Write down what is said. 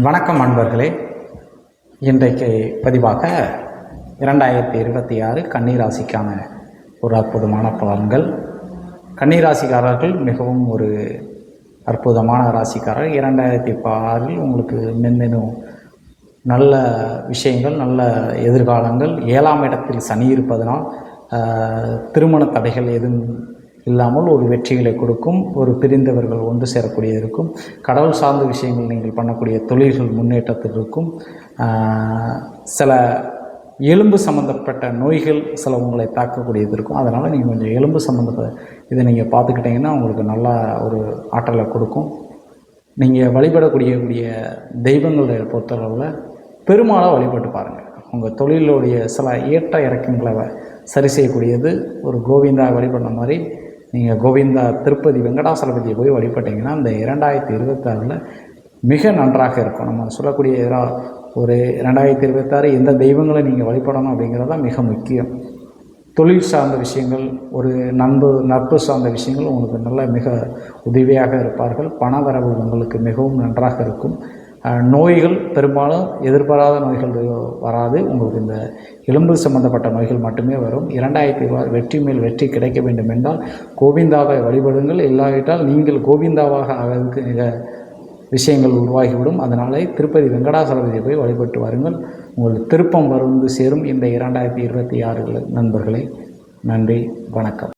வணக்கம் நண்பர்களே. இன்றைக்கு பதிவாக 2026 கன்னிராசிக்கான ஒரு அற்புதமான பலன்கள். கன்னிராசிக்காரர்கள் மிகவும் ஒரு அற்புதமான ராசிக்காரர். 2006 உங்களுக்கு மென்மேலும் நல்ல விஷயங்கள், நல்ல எதிர்காலங்கள். 7ஆம் இடத்தில் சனி இருப்பதனால் திருமண தடைகள் எதுவும் இல்லாமல் ஒரு வெற்றிகளை கொடுக்கும். ஒரு பிரிந்தவர்கள் ஒன்று சேரக்கூடிய இருக்கும். கடவுள் சார்ந்த விஷயங்கள் நீங்கள் பண்ணக்கூடிய தொழில்கள் முன்னேற்றத்தில் இருக்கும். சில எலும்பு சம்மந்தப்பட்ட நோய்கள் சில உங்களை தாக்கக்கூடியது இருக்கும். அதனால் நீங்கள் கொஞ்சம் எலும்பு சம்மந்தப்பட்ட இதை நீங்கள் பார்த்துக்கிட்டிங்கன்னா உங்களுக்கு நல்லா ஒரு ஆற்றலை கொடுக்கும். நீங்கள் வழிபடக்கூடிய தெய்வங்களை பொறுத்தளவில் பெருமாளை வழிபட்டு பாருங்கள். உங்கள் தொழிலுடைய சில ஏற்ற இறக்கங்களை சரி செய்யக்கூடியது ஒரு கோவிந்தா வழிபடுற மாதிரி நீங்கள் கோவிந்தா திருப்பதி வெங்கடாசலபதியை போய் வழிபட்டிங்கன்னா அந்த 2026 மிக நன்றாக இருக்கும். நம்ம சொல்லக்கூடிய ஒரு 2026 எந்த தெய்வங்களை நீங்கள் வழிபடணும் அப்படிங்கிறது தான் மிக முக்கியம். தொழில் சார்ந்த விஷயங்கள், ஒரு நட்பு சார்ந்த விஷயங்கள் உங்களுக்கு நல்ல மிக உதவியாக இருப்பார்கள். பண வரவு உங்களுக்கு மிகவும் நன்றாக இருக்கும். நோய்கள் பெரும்பாலும் எதிர்பாராத நோய்கள் வராது. உங்களுக்கு இந்த எலும்பு சம்பந்தப்பட்ட நோய்கள் மட்டுமே வரும். 2026 வெற்றி மேல் வெற்றி கிடைக்க வேண்டும் என்றால் கோவிந்தாவை வழிபடுங்கள். இல்லாவிட்டால் நீங்கள் கோவிந்தாவாக ஆவதற்கு மிக விஷயங்கள் உருவாகிவிடும். அதனாலே திருப்பதி வெங்கடாசலபதியை போய் வழிபட்டு வாருங்கள். உங்களுக்கு திருப்பம் வந்து சேரும் இந்த 2026 நண்பர்களே. நன்றி, வணக்கம்.